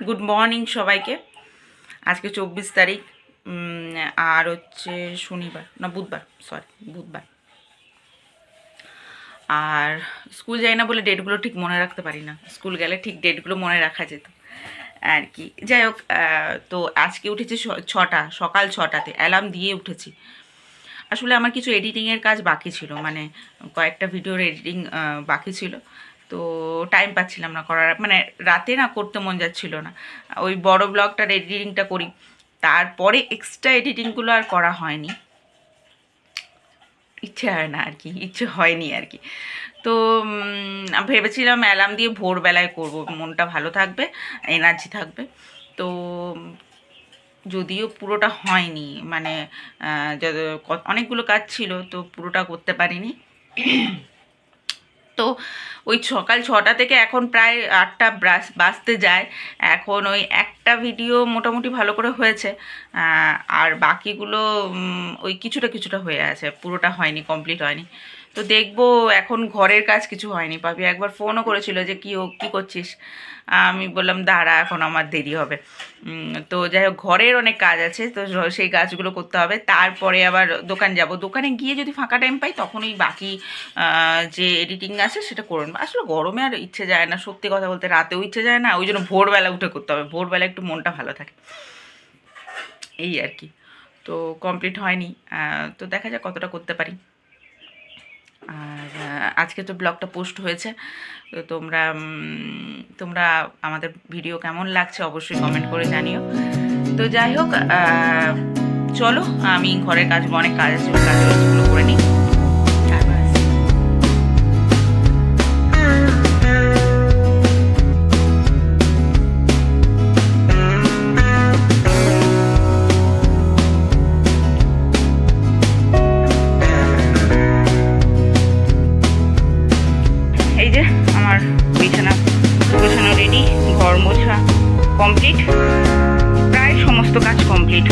Good morning সবাইকে। আজকে 24 তারিখ, আর হচ্ছে শনিবার না বুধবার, বুধবার। আর স্কুল যাই না বলে ডেটগুলো ঠিক মনে রাখতে পারি না। স্কুল গেলে ঠিক ডেটগুলো মনে রাখা যেত আর কি। যাই হোক, তো আজকে উঠেছি সকাল 6টাতে, অ্যালার্ম দিয়ে উঠেছি। আসলে আমার কিছু এডিটিংয়ের কাজ বাকি ছিল, মানে কয়েকটা ভিডিওর এডিটিং বাকি ছিল, তো টাইম পাচ্ছিলাম না করার, মানে রাতে না করতে মন যাচ্ছিল না। ওই বড় ব্লগটার এডিটিংটা করি, তারপরে এক্সট্রা এডিটিংগুলো আর করা হয়নি, ইচ্ছে হয় না আর কি, ইচ্ছে হয়নি আর কি। তো ভেবেছিলাম অ্যালার্ম দিয়ে ভোরবেলায় করব, মনটা ভালো থাকবে, এনার্জি থাকবে। তো যদিও পুরোটা হয়নি, মানে অনেকগুলো কাজ ছিল, তো পুরোটা করতে পারিনি। তো ওই সকাল 6টা থেকে এখন প্রায় 8টা বাজতে যায়। এখন ওই একটা ভিডিও মোটামুটি ভালো করে হয়েছে, আর বাকিগুলো ওই কিছুটা হয়ে আছে, পুরোটা হয়নি, কমপ্লিট হয়নি। তো দেখবো, এখন ঘরের কাজ কিছু হয়নি। পাপি একবার ফোনও করেছিল যে কী করছিস, আমি বললাম দাঁড়া, এখন আমার দেরি হবে। তো যাই হোক, ঘরের অনেক কাজ আছে, তো সেই কাজগুলো করতে হবে। তারপরে আবার দোকান যাব, দোকানে গিয়ে যদি ফাঁকা টাইম পাই তখন ওই বাকি যে এডিটিং আছে সেটা করে নেবো। আসলে গরমে আর ইচ্ছে যায় না, সত্যি কথা বলতে রাতেও ইচ্ছে যায় না, ওই জন্য ভোরবেলা উঠে করতে হবে, ভোরবেলা একটু মনটা ভালো থাকে, এই আর কি। তো কমপ্লিট হয়নি, তো দেখা যাক কতটা করতে পারি। আর আজকে তো ব্লগটা পোস্ট হয়েছে, তো তোমরা আমাদের ভিডিও কেমন লাগছে অবশ্যই কমেন্ট করে জানিও। তো যাই হোক, চলো, আমি ঘরের কাজগুলো, অনেক কাজ আছে, ওই কাজগুলো করে নিই। এই যে আমার বিছানা রেডি, ঘর মোছা কমপ্লিট, প্রায় সমস্ত কাজ কমপ্লিট।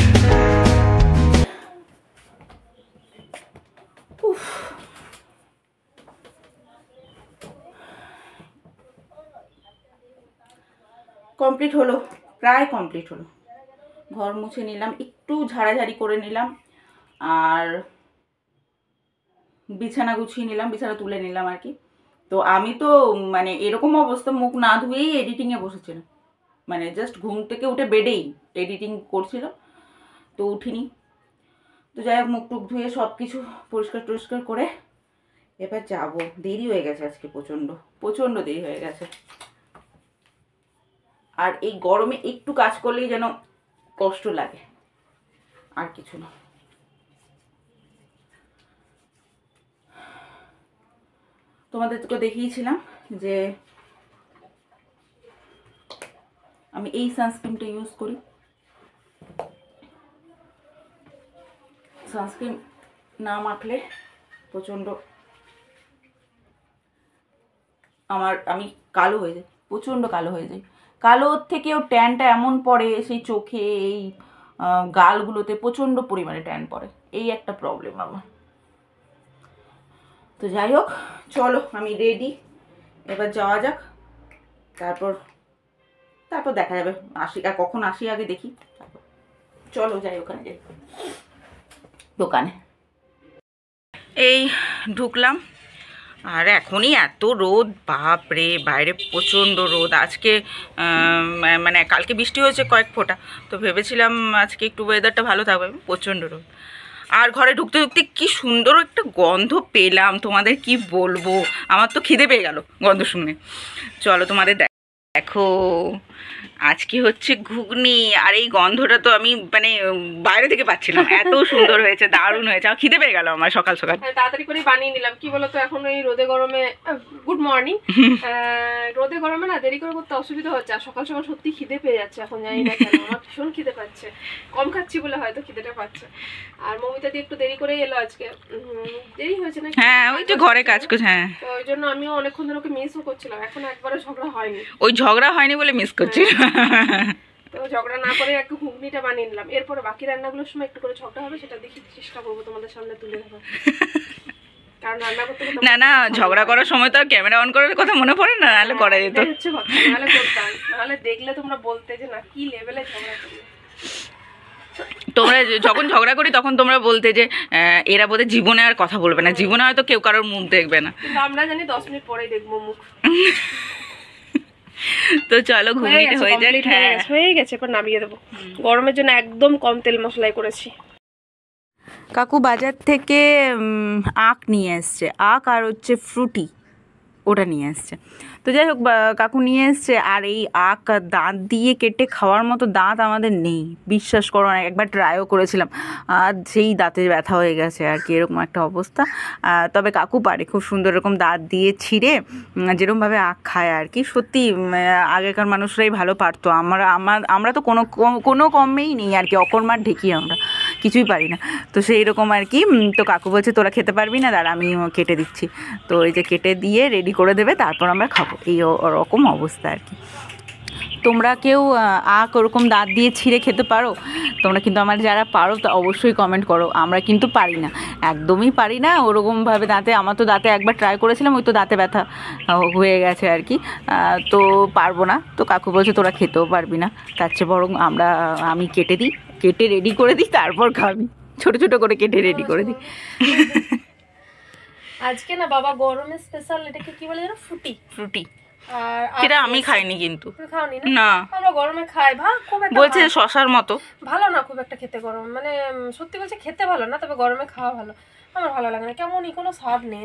কমপ্লিট হলো, প্রায় কমপ্লিট হলো। ঘর মুছে নিলাম, একটু ঝাড়াঝাড়ি করে নিলাম, আর বিছানা গুছিয়ে নিলাম, বিছানা তুলে নিলাম আর কি। তো আমি তো মানে এরকম অবস্থা, মুখ না ধুয়েই এডিটিংয়ে বসেছিলাম, মানে জাস্ট ঘুম থেকে উঠে বেডেই এডিটিং করছিলাম, তো উঠিনি। তো যাই হোক, মুখ টুক ধুয়ে সব কিছু পরিষ্কার করে এবার যাবো। দেরি হয়ে গেছে আজকে, প্রচণ্ড দেরি হয়ে গেছে। আর এই গরমে একটু কাজ করলেই যেন কষ্ট লাগে, আর কিছু না। তোমাদেরকে দেখিয়েছিলাম যে আমি এই সানস্ক্রিনটা ইউজ করি। সানস্ক্রিন না মাখলে প্রচণ্ড আমি কালো হয়ে যাই, প্রচণ্ড কালো হয়ে যাই। কালোর থেকেও ট্যানটা এমন পড়ে সেই চোখে, এই গালগুলোতে প্রচণ্ড পরিমাণে ট্যান পড়ে, এই একটা প্রবলেম আমার। তো যাই হোক, চলো আমি রেডি, এবার যাওয়া যাক। তারপর দেখা যাবে, কখন আসি আগে দেখি, চলো যাই, ওখানে যাই, দোকানে। এই ঢুকলাম, আর এখনই এত রোদ, বাপ রে, বাইরে প্রচণ্ড রোদ। আজকে মানে কালকে বৃষ্টি হয়েছে কয়েক ফোঁটা, তো ভেবেছিলাম আজকে একটু ওয়েদারটা ভালো থাকবে, প্রচণ্ড রোদ। আর ঘরে ঢুকতে কি সুন্দর একটা গন্ধ পেলাম, তোমাদের কি বলবো, আমার তো খিদে পেয়ে গেল গন্ধ শুনে। চলো তোমাদের দেখো, আজকে হচ্ছে ঘুগনি, আর এই গন্ধটা তো আমি মানে বাইরে থেকে পাচ্ছিলাম, এত সুন্দর হয়েছে, দারুণ হয়েছে, আর খিদে পেয়ে গেল আমার সকাল সকাল। তাড়াতাড়ি করে বানিয়ে নিলাম, কি বলতো এখন এই রোদে গরমে, গুড মর্নিং, রোদে গরমে না দেরি করে করতে অসুবিধা হচ্ছে, আর সকাল সকাল সত্যি খিদে পেয়ে যাচ্ছে, এখন জানি না কেন আমার ভীষণ খিদে পাচ্ছে, কম খাচ্ছি বলে হয়তো খিদেটা পাচ্ছে। আর মমিতা দিয়ে একটু দেরি করে এলো আজকে, দেরি হয়েছে না? হ্যাঁ, ওই তো ঘরে কাজ করছে, হ্যাঁ, তো ওই জন্য আমিও অনেকক্ষণ ধরে ওকে মিসও করছিলাম, এখন একবারও ঝগড়া হয়নি, ওই ঝগড়া হয়নি বলে মিস করছি। তো ঝগড়া না করে একটু ঘুগনিটা বানিয়ে নিলাম, এরপরে বাকি রান্নাগুলোর সময় একটু করে ঝগড়া হবে, সেটা দেখি চেষ্টা করবো তোমাদের সামনে তুলে ধরার। কারণ রান্না করতে করতে না না, ঝগড়া করার সময় তো আর ক্যামেরা অন করার কথা মনে পড়ে না, নাহলে করা যেত। এটাই হচ্ছে কথা, নাহলে করতাম, নাহলে দেখলে তোমরা বলতে যে না কি লেভেলে ঝগড়া করলে। তোমরা যখন ঝগড়া করি তখন তোমরা বলতে যে এরা বোধহয় জীবনে আর কথা বলবে না, জীবনে হয়তো কেউ কারোর মুখ দেখবে না। কিন্তু আমরা জানি 10 মিনিট পরেই দেখবো মুখ। তো চলো ঘুগনিটা হয়ে যাক। হ্যাঁ হয়ে গেছে, এবার নামিয়ে দেবো। গরমের জন্য একদম কম তেল মশলাই করেছি। কাকু বাজার থেকে আখ নিয়ে এসছে, আখ আর হচ্ছে ফ্রুটি ওটা নিয়ে এসছে। তো যাই হোক কাকু নিয়ে এসছে, আর এই আখ দাঁত দিয়ে কেটে খাওয়ার মতো দাঁত আমাদের নেই, বিশ্বাস করো না। একবার ট্রাইও করেছিলাম আর সেই দাঁতে ব্যথা হয়ে গেছে আর কি, এরকম একটা অবস্থা। তবে কাকু পারে খুব সুন্দর এরকম দাঁত দিয়ে ছিঁড়ে যেরকমভাবে আখ খায় আর কি। সত্যি আগেকার মানুষরাই ভালো পারতো, আমরা তো কোনো কমেই নেই আর কি, অকর্মার ঢেকি, আমরা কিছুই পারি না। তো সেই রকম আর কি। তো কাকু বলছে তোরা খেতে পারবি না, দাঁড়া আমি কেটে দিচ্ছি। তো এই যে কেটে দিয়ে রেডি করে দেবে, তারপর আমরা খাবো, এই ওরকম অবস্থা আর কি। তোমরা কেউ আখ ওরকম দাঁত দিয়ে ছিঁড়ে খেতে পারো? তোমরা কিন্তু আমার যারা পারো তা অবশ্যই কমেন্ট করো। আমরা কিন্তু পারি না, একদমই পারি না ওরকমভাবে দাঁতে। আমার তো দাঁতে একবার ট্রাই করেছিলাম, ওই তো দাঁতে ব্যথা হয়ে গেছে আর কি। তো পারবো না। তো কাকু বলছে তোরা খেতেও পারবি না, তার চেয়ে বরং আমি কেটে রেডি করে দিই, তারপর খাবি। ছোট ছোট করে কেটে রেডি করে দিই। আজকে না বাবা গরমে স্পেশাল এটাকে কি বলে জানো, ফ্রুটি। আর সেটা আমি খাইনি কিন্তু। খাওনি না, আমরা গরমে খাই খুব একটা বলছে শশার মতো ভালো না, খুব একটা খেতে গরম, মানে সত্যি বলছে খেতে ভালো না, তবে গরমে খাওয়া ভালো। আমার ভালো লাগে না, কেমনই কোনো স্বাদ নেই,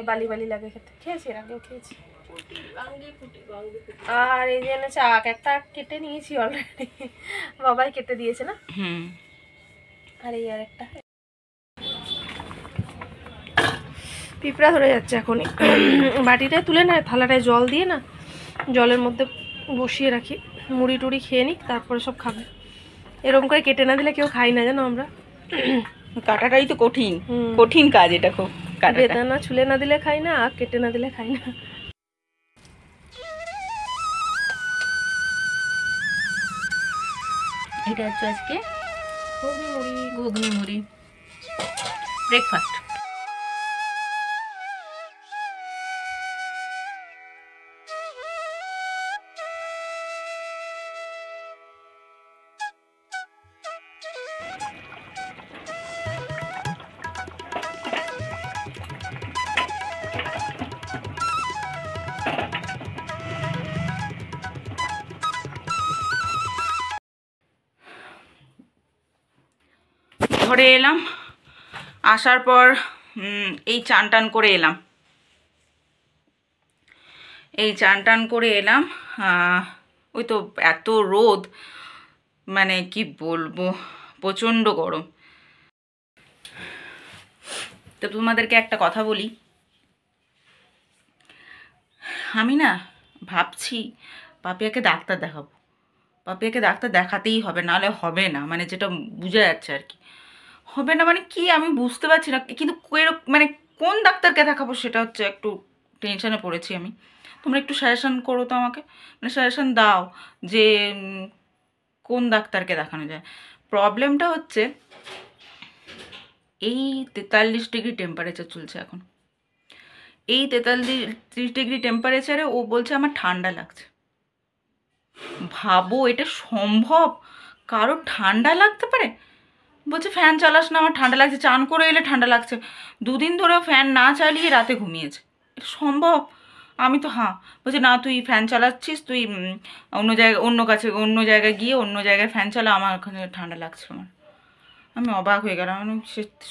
বালি বালি লাগে খেতে। খেয়েছি, এর আগেও খেয়েছি। আর এই যে এনেছে আখ, একটা কেটে নিয়েছি অলরেডি, বাবাই কেটে দিয়েছে না। আর এই আর একটা পিঁপড়া ধরে যাচ্ছে এখনই। বাটিটায় তুলে না, থালাটায় জল দিয়ে না, জলের মধ্যে বসিয়ে রাখি, মুড়ি টুড়ি খেয়ে নিক, তারপরে সব খাবে। এরকম করে কেটে না দিলে কেউ খাই না জানো আমরা। কাটাটাই তো কঠিন কাজ এটা, খুব বেদানা ছুলে না দিলে খাই না, আর কেটে না দিলে খাই না। এটা হচ্ছে আজকে ঘুগনি মুড়ি ব্রেকফাস্ট। ঘরে এলাম, আসার পর এই চান টান করে এলাম, ওই তো এত রোদ, মানে কি বলবো, প্রচণ্ড গরম। তো তোমাদেরকে একটা কথা বলি, আমি না ভাবছি পাপিয়াকে ডাক্তার দেখাবো। পাপিয়াকে ডাক্তার দেখাতেই হবে, নাহলে হবে না, মানে যেটা বোঝা যাচ্ছে আর কি, হবে না। মানে কি আমি বুঝতে পারছি না, কিন্তু মানে কোন ডাক্তারকে দেখাবো সেটা হচ্ছে একটু টেনশনে পড়েছি আমি। তোমরা একটু সাজেশন করো তো আমাকে, মানে সাজেশন দাও যে কোন ডাক্তারকে দেখানো যায়। প্রবলেমটা হচ্ছে এই 43 ডিগ্রি টেম্পারেচার চলছে এখন, এই 43 ডিগ্রি টেম্পারেচারে ও বলছে আমার ঠান্ডা লাগছে। ভাবো এটা সম্ভব? কারো ঠান্ডা লাগতে পারে? বলছে ফ্যান চালাস না, আমার ঠান্ডা লাগছে, চান করে এলে ঠান্ডা লাগছে। 2 দিন ধরেও ফ্যান না চালিয়ে রাতে ঘুমিয়েছে। এটা সম্ভব? আমি তো বলছে না তুই ফ্যান চালাচ্ছিস, তুই অন্য জায়গায় গিয়ে অন্য জায়গায় ফ্যান চালা, আমার ওখানে ঠান্ডা লাগছে আমার। আমি অবাক হয়ে গেলাম, আমি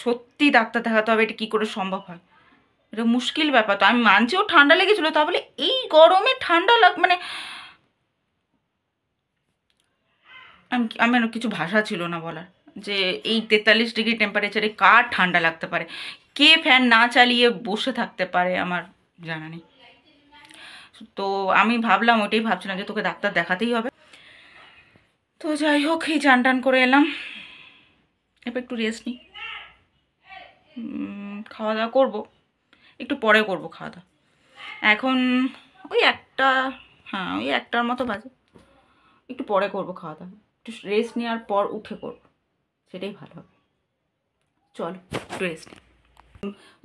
সত্যি ডাক্তার দেখাতে হবে, এটা কী করে সম্ভব হয়? এটা মুশকিল ব্যাপার। তো আমি মানছি ও ঠান্ডা লেগেছিলো, তাহলে এই গরমে ঠান্ডা মানে আমার কিছু ভাষা ছিল না বলার, যে এই 43 ডিগ্রি টেম্পারেচারে কার ঠান্ডা লাগতে পারে, কে ফ্যান না চালিয়ে বসে থাকতে পারে, আমার জানা নেই। তো আমি ভাবলাম, ওটাই ভাবছিলাম যে তোকে ডাক্তার দেখাতেই হবে। তো যাই হোক, এই চান টান করে এলাম, এবার একটু রেস্ট নিই, খাওয়া দাওয়া করবো, একটু পরে করবো খাওয়া দাওয়া। এখন ওই 1টার মতো বাজে, একটু পরে করবো খাওয়া দাওয়া, একটু রেস্ট নেওয়ার পর উঠে করবো, সেটাই ভালো হবে। চলো একটু রেস্ট নিই।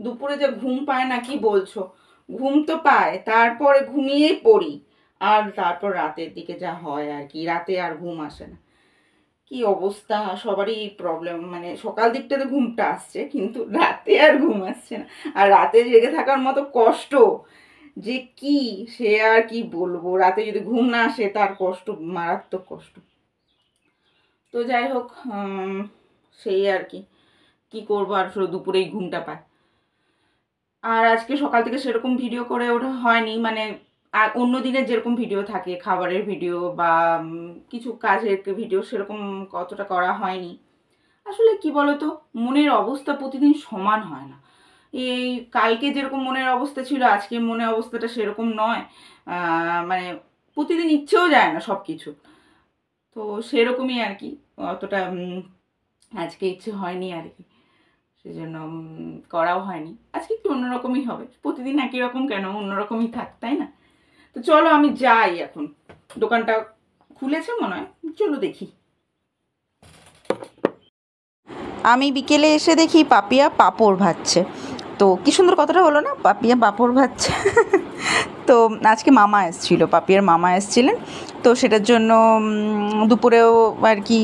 দুপুরে যে ঘুম পায় না কি বলছো, ঘুম তো পায়, তারপরে ঘুমিয়েই পড়ি। আর তারপর রাতের দিকে যা হয় আর কি, রাতে আর ঘুম আসে না। কি অবস্থা, সবারই প্রবলেম, মানে সকাল দিকটাতে ঘুমটা আসছে কিন্তু রাতে আর ঘুম আসছে না। আর রাতে জেগে থাকার মতো কষ্ট যে কি, সে আর কি বলবো। রাতে যদি ঘুম না আসে তার কষ্ট মারাত্মক কষ্ট। তো যাই হোক, সেই আর কি, কি করবো আর, শুধু দুপুরেই ঘুমটা পায়। আর আজকে সকাল থেকে সেরকম ভিডিও করে ওঠা হয়নি, মানে আর অন্য দিনের যেরকম ভিডিও থাকে, খাবারের ভিডিও বা কিছু কাজের ভিডিও, সেরকম কতটা করা হয়নি। আসলে কি বলতো, মনের অবস্থা প্রতিদিন সমান হয় না। এই কালকে যেরকম মনের অবস্থা ছিল, আজকে মনের অবস্থাটা সেরকম নয়। মানে প্রতিদিন ইচ্ছেও যায় না সব কিছু। তো সেরকমই আর কি, অতটা আজকে ইচ্ছে হয়নি আর কি, সেজন্য করাও হয়নি। আজকে একটু অন্যরকমই হবে, প্রতিদিন একই রকম কেন, অন্যরকমই থাক, তাই না? তো চলো আমি যাই এখন, দোকানটা খুলেছে মনে হয়, চলো দেখি। আমি বিকেলে এসে দেখি পাপিয়া পাঁপড় ভাজছে। তো কী সুন্দর কথাটা হলো না, পাপিয়া পাঁপড় ভাজছে। তো আজকে মামা এসেছিলো, পাপিয়ার মামা এসেছিলেন, তো সেটার জন্য দুপুরেও আর কি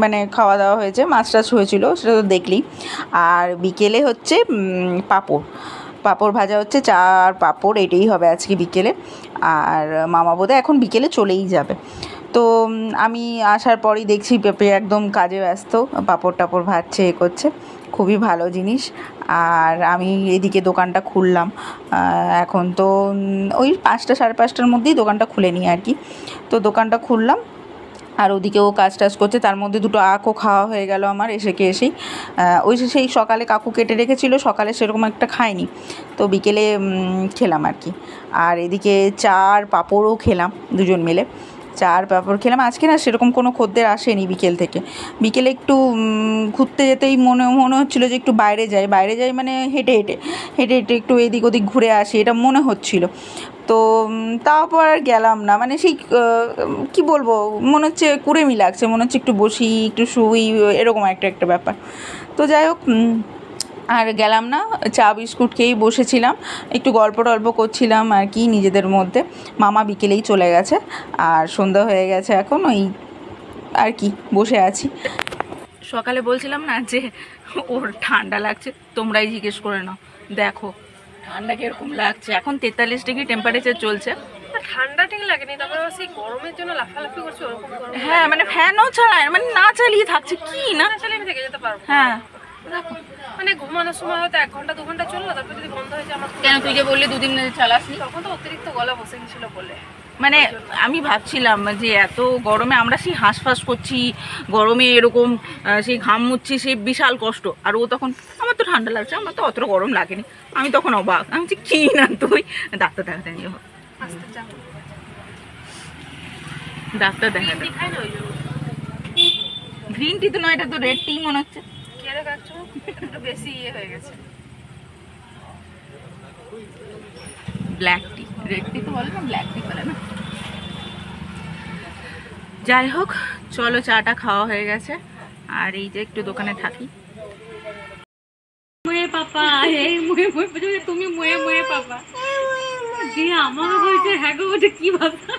মানে খাওয়া দাওয়া হয়েছে, মাছ টাছ হয়েছিলো, সেটা তো দেখলি। আর বিকেলে হচ্ছে পাঁপড় ভাজা হচ্ছে, চা আর পাঁপড়, এটাই হবে আজকে বিকেলে। আর মামা বোধহয় এখন বিকেলে চলেই যাবে। তো আমি আসার পরই দেখছি পেঁপে একদম কাজে ব্যস্ত, পাঁপড় টাপড় ভাজছে, এ করছে, খুবই ভালো জিনিস। আর আমি এদিকে দোকানটা খুললাম, এখন তো ওই 5টা সাড়ে 5টার মধ্যেই দোকানটা খুলে নিই আর কি। তো দোকানটা খুললাম, আর ওদিকেও কাজ টাজ করছে, তার মধ্যে দুটো আখও খাওয়া হয়ে গেল আমার এসেই। ওই সেই সকালে কাকু কেটে রেখেছিল, সকালে সেরকম একটা খাইনি, তো বিকেলে খেলাম আর কি। আর এদিকে চা আর পাঁপড়ও খেলাম, দুজন মিলে চা আর পাঁপড় খেলাম। আজকে না সেরকম কোনো খদ্দের আসেনি বিকেল থেকে। বিকেলে একটু ঘুরতে যেতেই মনে হচ্ছিলো যে একটু বাইরে যাই, মানে হেঁটে হেঁটে একটু এদিক ওদিক ঘুরে আসি, এটা মনে হচ্ছিলো। তো তারপর আর গেলাম না, মানে সেই কী বলবো, মনে হচ্ছে কুড়েমি লাগছে, মনে হচ্ছে একটু বসি একটু শুই, এরকম একটা ব্যাপার। তো যাই হোক, আর গেলাম না, চা বিস্কুট খেয়েই বসেছিলাম, একটু গল্প টল্প করছিলাম আর কি নিজেদের মধ্যে। মামা বিকেলেই চলে গেছে, আর সন্ধ্যা হয়ে গেছে এখন, ওই আর কি বসে আছি। সকালে বলছিলাম না যে ওর ঠান্ডা লাগছে, তোমরাই জিজ্ঞেস করে নাও, দেখো ঠান্ডা কীরকম লাগছে। এখন 43 ডিগ্রি টেম্পারেচার চলছে। ঠান্ডা ঠিক লাগেনি, তবে সেই গরমের জন্য লাফালাফি করছে ওরকম গরম। হ্যাঁ, মানে ফ্যানও চালায়, মানে না চালিয়ে থাকছে, কি না চালিয়ে থেকে যেতে পারবো। হ্যাঁ, মানে ঘুমানোর সময় হয়তো 1 ঘন্টা 2 ঘন্টা চললো, তারপর যদি বন্ধ হয়ে যায় আমার। কেন তুই যে বললি 2 দিন চালাসনি? তখন তো অতিরিক্ত গলা বসে গেছিল বলে। মানে আমি ভাবছিলাম যে এত গরমে আমরা সেই হাঁসফাঁস করছি, গরমে এরকম সেই ঘাম মুচ্ছি, সেই বিশাল কষ্ট। আর ও তখন, আমার তো ঠান্ডা লাগছে, আমার তো অতটা গরম লাগেনি। আমি তখন অবাক, আমি বলছি কি না তুই, ডাক্তার দেখাতে নিয়ে হোক, ডাক্তার দেখাতে। গ্রিন টি তো নয়, এটা তো রেড টি মনে হচ্ছে। বেশি হয়ে গেছে। ব্ল্যাক টি, রেড টি তো বলে না, ব্ল্যাক টি বলে না। যাই হোক, চলো, চাটা খাওয়া হয়ে গেছে, আর এই যে একটু দোকানে থাকি। মুয়ে পাপা, এই মুয়ে তুমি মুয়ে পাপা দিয়ে আমাকে বলছে, হ্যাঁ গো ওটা কি ভাষা,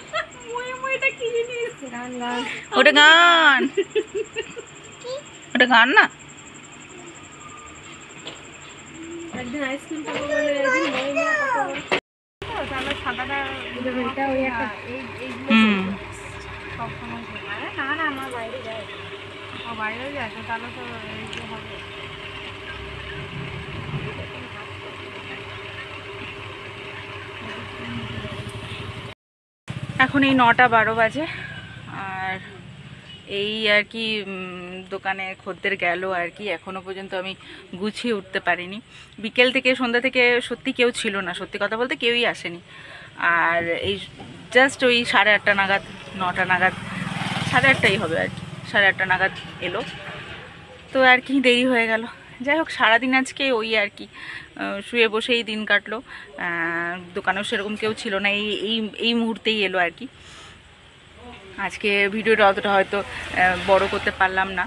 মুয়েটা কি জিনিস? ওটা গান, ওটা গান না। একদিন আইসক্রিম খাবো বলে একদিন তাহলে সাদাটা এটা ওই একটা না আমার বাইরে যায়, বাইরে যায় তো, তাহলে তো হবে। এখন এই 9টা 12 বাজে, আর এই আর কি দোকানে খদ্দের গেল আর কি, এখনও পর্যন্ত আমি গুছিয়ে উঠতে পারিনি। বিকেল থেকে সন্ধ্যা থেকে সত্যি কেউ ছিল না, সত্যি কথা বলতে কেউই আসেনি। আর এই জাস্ট ওই 8:30 নাগাদ, 9টা নাগাদ, 8:30 হবে আর কি, 8:30 নাগাদ এলো, তো আর কি দেরি হয়ে গেল। যাই হোক, সারাদিন আজকে ওই আর কি শুয়ে বসেই দিন কাটলো। দোকানেও সেরকম কেউ ছিল না, এই মুহূর্তেই এলো আর কি। আজকে ভিডিওটা অতটা হয়তো বড় করতে পারলাম না,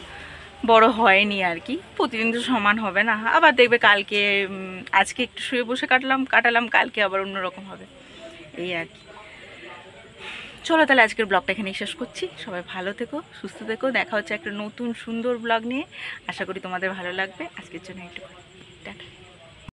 বড় হয়নি আর কি। প্রতিদিন তো সমান হবে না, আবার দেখবে কালকে আজকে একটু শুয়ে বসে কাটালাম, কালকে আবার অন্যরকম হবে, এই আর কি। চলো তাহলে আজকের ব্লগটা এখানেই শেষ করছি। সবাই ভালো থেকো, সুস্থ থেকো, দেখা হচ্ছে একটা নতুন সুন্দর ব্লগ নিয়ে। আশা করি তোমাদের ভালো লাগবে। আজকের জন্য একটু টাটা।